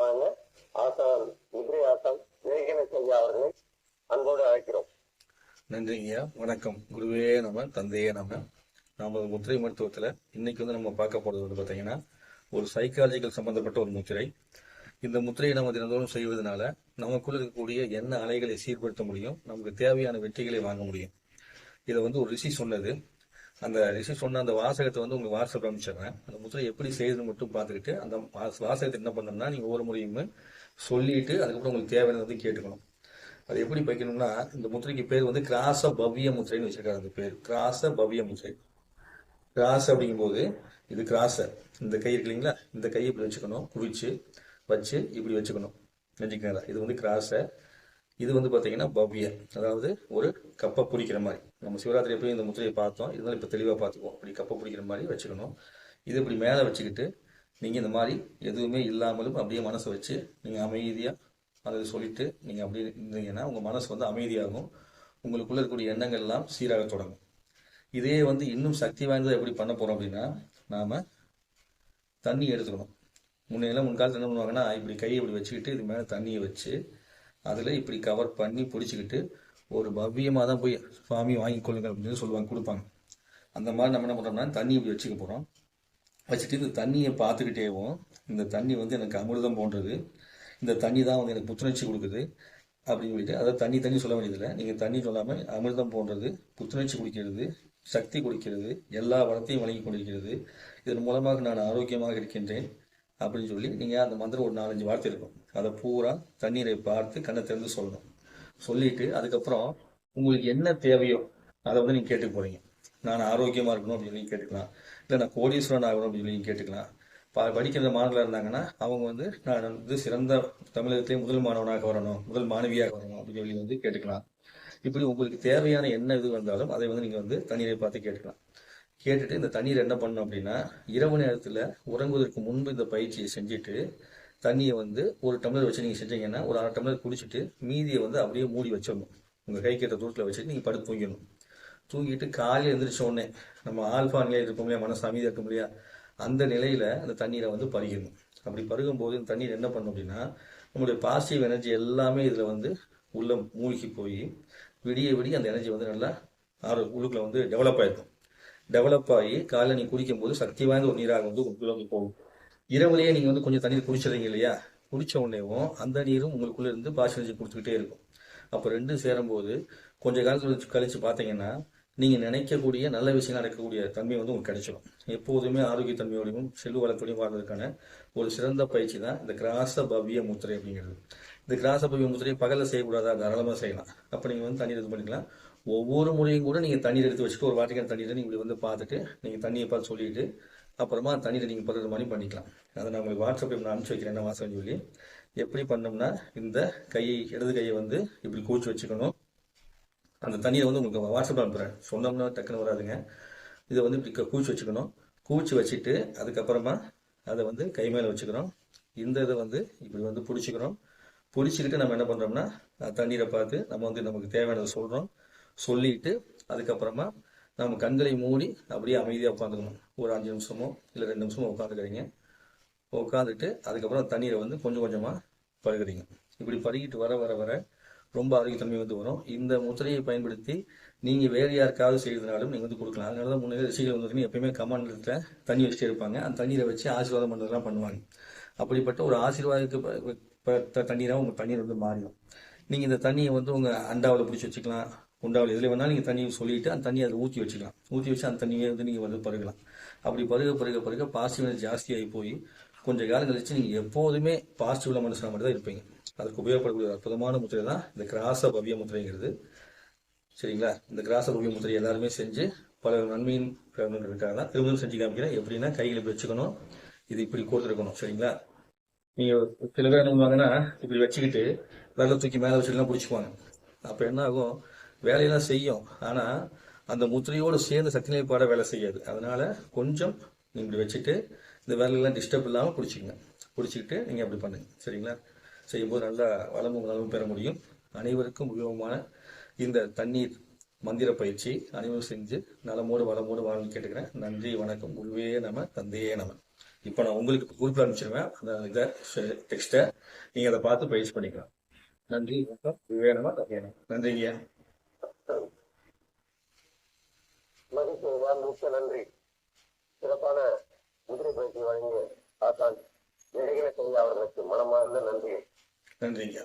கண்ணியமான ஆசான் இப்ரே ஆசான் விவேகன அவர்களை அன்போடு அழைக்கிறோம். நன்றிங்கய்யா. வணக்கம். குருவே நம்ம தந்தையே நம்ம முத்திரை மருத்துவத்துல இன்னைக்கு நம்ம பார்க்க போறது பார்த்தீங்கன்னா ஒரு சைக்காலஜிக்கல் சம்பந்தப்பட்ட ஒரு முத்திரை. இந்த முத்திரையை நம்ம தினந்தோறும் செய்வதனால நமக்குள்ள இருக்கக்கூடிய என்ன அலைகளை சீர்படுத்த முடியும், நமக்கு தேவையான வெற்றிகளை வாங்க முடியும். இதை ஒரு ரிஷி சொன்னது. அந்த ரிஷி சொன்ன அந்த வாசகத்தை உங்களுக்கு வாட்ஸ்அப் அனுப்பிச்சிடுறேன். அந்த முத்திரை எப்படி செய்யுதுன்னு மட்டும் பார்த்துக்கிட்டு அந்த வாசகத்தை என்ன பண்ணணும்னா நீங்க ஒவ்வொரு முறையுமே சொல்லிட்டு அதுக்கப்புறம் உங்களுக்கு தேவையானது கேட்டுக்கணும். அது எப்படி வைக்கணும்னா இந்த முத்திரைக்கு பேர் கிராச பவ்ய முத்திரைன்னு வச்சிருக்காரு. அந்த பேர் கிராச பவ்ய முத்திரை. கிராஸ் அப்படிங்கும்போது இது கிராச இந்த கை இருக்கு இல்லைங்களா, இந்த கையை இப்படி வச்சுக்கணும், குவிச்சு வச்சு இப்படி வச்சுக்கணும். நினைச்சுக்கீங்களா? இது கிராச. இது பார்த்தீங்கன்னா பவ்ய, அதாவது ஒரு கப்பை பிடிக்கிற மாதிரி. நம்ம சிவராத்திரி எப்பயும் இந்த முத்திரையை பார்த்தோம், இருந்தாலும் இப்போ தெளிவாக பார்த்துக்குவோம். இப்படி கப்பை பிடிக்கிற மாதிரி வச்சுக்கணும். இது இப்படி மேலே வச்சுக்கிட்டு நீங்கள் இந்த மாதிரி எதுவுமே இல்லாமலும் அப்படியே மனசை வச்சு நீங்கள் அமைதியாக அதை சொல்லிட்டு நீங்கள் அப்படி இருந்தீங்கன்னா உங்கள் மனசு அமைதியாகும். உங்களுக்குள்ள இருக்கக்கூடிய எண்ணங்கள் எல்லாம் சீராக தொடங்கும். இதே இன்னும் சக்தி வாய்ந்ததை எப்படி பண்ண போகிறோம் அப்படின்னா, நாம் தண்ணி எடுத்துக்கணும். முன்காலத்தில் என்ன பண்ணுவாங்கன்னா, இப்படி கையை இப்படி வச்சுக்கிட்டு இது மேலே தண்ணியை வச்சு அதில் இப்படி கவர் பண்ணி பிடிச்சிக்கிட்டு ஒரு பவ்யமாக தான் போய் சுவாமி வாங்கிக்கொள்ளுங்க அப்படின்னு சொல்லுவாங்க, கொடுப்பாங்க. அந்த மாதிரி நம்ம என்ன பண்ணுறோம்னா தண்ணி இப்படி வச்சுக்க போகிறோம். வச்சுட்டு இந்த தண்ணியை பார்த்துக்கிட்டேவும் இந்த தண்ணி எனக்கு அமிர்தம் போன்றது, இந்த தண்ணி தான் எனக்கு புத்துணர்ச்சி கொடுக்குது அப்படின்னு சொல்லிட்டு, அதை தண்ணி சொல்ல வேண்டியதில்லை. நீங்கள் தண்ணி சொல்லாமல் அமிர்தம் போன்றது, புத்துணர்ச்சி குடிக்கிறது, சக்தி குடிக்கிறது, எல்லா வளத்தையும் வழங்கி கொண்டிருக்கிறது, இதன் மூலமாக நான் ஆரோக்கியமாக இருக்கின்றேன் அப்படின்னு சொல்லி நீங்கள் அந்த மந்திரம் ஒரு 4-5 வார்த்தை இருக்கும். அதை பூரா தண்ணீரை பார்த்து கண்ணை திறந்து சொல்லணும். சொல்லிட்டு அதுக்கப்புறம் உங்களுக்கு என்ன தேவையோ அதை நீங்கள் கேட்டுக்க போறீங்க. நான் ஆரோக்கியமாக இருக்கணும் அப்படின்னு சொல்லி கேட்டுக்கலாம். இல்லை நான் கோடீஸ்வரன் ஆகணும் அப்படின்னு சொல்லி கேட்டுக்கலாம். படிக்கிற மாணவர்களாக இருந்தாங்கன்னா அவங்க நான் சிறந்த தமிழகத்திலே முதல் மாணவனாக வரணும், முதல் மாணவியாக வரணும் அப்படின்னு சொல்லி கேட்டுக்கலாம். இப்படி உங்களுக்கு தேவையான என்ன இது வந்தாலும் அதை நீங்கள் தண்ணீரை பார்த்து கேட்டுக்கலாம். கேட்டுட்டு இந்த தண்ணீரை என்ன பண்ணணும் அப்படின்னா, இரவு நேரத்தில் உறங்குவதற்கு முன்பு இந்த பயிற்சியை செஞ்சுட்டு தண்ணியை ஒரு டம்ளர் வச்சு நீங்கள் செஞ்சீங்கன்னா ஒரு 1/2 டம்ளர் குடிச்சிட்டு மீதியை அப்படியே மூடி வச்சிடணும். உங்கள் கை கேட்ட தூரத்தில் வச்சுட்டு நீங்கள் படுத்து தூங்கிடணும். தூங்கிட்டு காலையில் எழுந்திரிச்ச உடனே நம்ம ஆல்ஃபா நிலையில் இருக்க முடியாது, மனசு அமைதியாக இருக்க முடியாது, அந்த நிலையில் அந்த தண்ணீரை பருகணும். அப்படி பருகும்போது இந்த தண்ணீர் என்ன பண்ணும் அப்படின்னா, நம்மளுடைய பாசிட்டிவ் எனர்ஜி எல்லாமே இதில் உள்ள மூழ்கி போய் விடிய விடிய அந்த எனர்ஜி நல்லா உள்ளுக்குள்ள டெவலப் ஆயிருக்கும். டெவலப் ஆகி காலையில் நீங்கள் குடிக்கும்போது சக்தி வாய்ந்த ஒரு நீராக உங்களுக்குள்ள போகும். இரவுலேயே நீங்கள் கொஞ்சம் தண்ணீர் குடிச்சிடுறீங்க இல்லையா, குடிச்ச உடனேவும் அந்த நீரும் உங்களுக்குள்ள இருந்து பாசிட்டிவ் எனர்ஜி கொடுத்துக்கிட்டே இருக்கும். அப்போ ரெண்டும் சேரும்போது கொஞ்ச காலத்தில் கழிச்சு பார்த்தீங்கன்னா நீங்கள் நினைக்கக்கூடிய நல்ல விஷயம் நடக்கக்கூடிய தன்மை உங்களுக்கு கிடைச்சிடும். எப்போதுமே ஆரோக்கிய தன்மையோடையும் செல்வ வளத்தோடையும் வாழ்வதற்கான ஒரு சிறந்த பயிற்சி தான் இந்த கிராச பவ்ய முத்திரை அப்படிங்கிறது. இந்த கிராச பவ்ய முத்திரையை பகலில் செய்யக்கூடாதா, தாராளமாக செய்யலாம். அப்போ நீங்கள் தண்ணீர் இது பண்ணிக்கலாம். ஒவ்வொரு முறையும் கூட நீங்கள் தண்ணீர் எடுத்து வச்சுட்டு ஒரு வாட்டிக்கான தண்ணீரை நீங்கள் இப்படி பார்த்துட்டு நீங்கள் தண்ணியை பார்த்து சொல்லிட்டு அப்புறமா தண்ணீரை நீங்கள் படுற மாதிரி பண்ணிக்கலாம். அதை நான் உங்களுக்கு வாட்ஸ்அப்பில் நான் அனுப்பிச்சு வைக்கிறேன் என்ன வாசகம் சொல்லி. எப்படி பண்ணோம்னா, இந்த கையை இடது கையை இப்படி கூச்சி வச்சுக்கணும். அந்த தண்ணியை உங்களுக்கு வாட்ஸ்அப்பில் அனுப்புகிறேன், சொன்னோம்னா டக்குன்னு வராதுங்க. இதை இப்படி கூச்சி வச்சுக்கணும். கூச்சி வச்சுட்டு அதுக்கப்புறமா அதை கை மேலே வச்சுக்கிறோம். இந்த இதை இப்படி பிடிச்சிக்கிறோம். பிடிச்சிக்கிட்டு நம்ம என்ன பண்ணுறோம்னா தண்ணீரை பார்த்து நம்ம நமக்கு தேவையானதை சொல்கிறோம். சொல்லிட்டு அதுக்கப்புறமா நம்ம கண்களை மூடி அப்படியே அமைதியாக உட்காந்துக்கணும். ஒரு 5 நிமிஷமோ இல்லை 2 நிமிஷமோ உட்காந்துக்கிறீங்க. உட்காந்துட்டு அதுக்கப்புறம் தண்ணீரை கொஞ்சம் கொஞ்சமாக பருகிறீங்க. இப்படி பருகிட்டு வர வர வர ரொம்ப ஆரோக்கியத்தன்மை வரும். இந்த முத்திரையை பயன்படுத்தி நீங்கள் வேறு யாருக்காவது செய்யறதுனாலும் நீங்கள் கொடுக்கலாம். அதனால தான் முன்னே ரிஷிகள் எப்பயுமே கமாண்டத்தில் தண்ணி வச்சுட்டு இருப்பாங்க. அந்த தண்ணீரை வச்சு ஆசீர்வாதம் பண்ணுறதுலாம் பண்ணுவாங்க. அப்படிப்பட்ட ஒரு ஆசீர்வாதத்துக்கு தண்ணீராக உங்கள் தண்ணீர் மாறிடும். நீங்கள் இந்த தண்ணியை உங்கள் அண்டாவில் பிடிச்சி வச்சுக்கலாம், குண்டாவில் எதில் வேணாலும் நீங்கள் தண்ணியை சொல்லிட்டு அந்த தண்ணியை அதில் ஊற்றி வச்சுக்கலாம். ஊற்றி வச்சு அந்த தண்ணியை நீங்கள் பருகலாம். அப்படி பருக பாசிட்டிவ் எனர்ஜி ஜாஸ்தியாகி போய் கொஞ்சம் காலம் கழிச்சு நீங்கள் எப்போதுமே பாசிட்டிவ்ல மனசில் மட்டும் தான் இருப்பீங்க. அதுக்கு உபயோகப்படக்கூடிய அற்புதமான முத்திரை தான் இந்த கிராச பவ்ய முத்திரைங்கிறது. சரிங்களா? இந்த கிராச பவ்ய முத்திரை எல்லாருமே செஞ்சு பல நன்மையின் இருக்காங்க. திரும்பவும் செஞ்சு காமிக்கிறேன். எப்படின்னா கையில் இப்படி வச்சுக்கணும், இது இப்படி கோர்த்துருக்கணும். சரிங்களா? நீங்கள் சில பேர் என்ன பண்ணுவாங்கன்னா இப்படி வச்சுக்கிட்டு விரலை தூக்கி மேலே வச்சுட்டுலாம் பிடிச்சிக்குவாங்க. அப்போ என்ன ஆகும், வேலையெல்லாம் செய்யும், ஆனால் அந்த முத்திரையோடு சேர்ந்து சக்தி நிலைப்பாட வேலை செய்யாது. அதனால கொஞ்சம் இப்படி வச்சுட்டு இந்த வேலையெல்லாம் டிஸ்டர்ப் இல்லாமல் பிடிச்சிக்கங்க. பிடிச்சிக்கிட்டு நீங்கள் அப்படி பண்ணுங்க. சரிங்களா? செய்யும்போது நல்லா வளமும் நலமும் பெற முடியும். அனைவருக்கும் உபயோகமான இந்த தண்ணீர் மந்திர பயிற்சி அனைவரும் செஞ்சு நலமோடு வளமோடு வாழ கேட்டுக்கிறேன். நன்றி, வணக்கம். குருவே நம, தந்தையே நம. இப்போ நான் உங்களுக்கு குறிப்பில் அனுப்பிச்சிருவேன் அந்த இதை டெக்ஸ்ட்டை நீங்கள் அதை பார்த்து பயிற்சி பண்ணிக்கலாம். நன்றி. வேணுமா வேணும். நன்றிங்க. மகிழ்ச்சி, மிக்க நன்றி. சிறப்பான முதிரை பயிற்சி வழங்கிய ஆசான் நெடுகிற செய்ய அவர்களுக்கு மனமார்ந்த நன்றி. நன்றிங்க.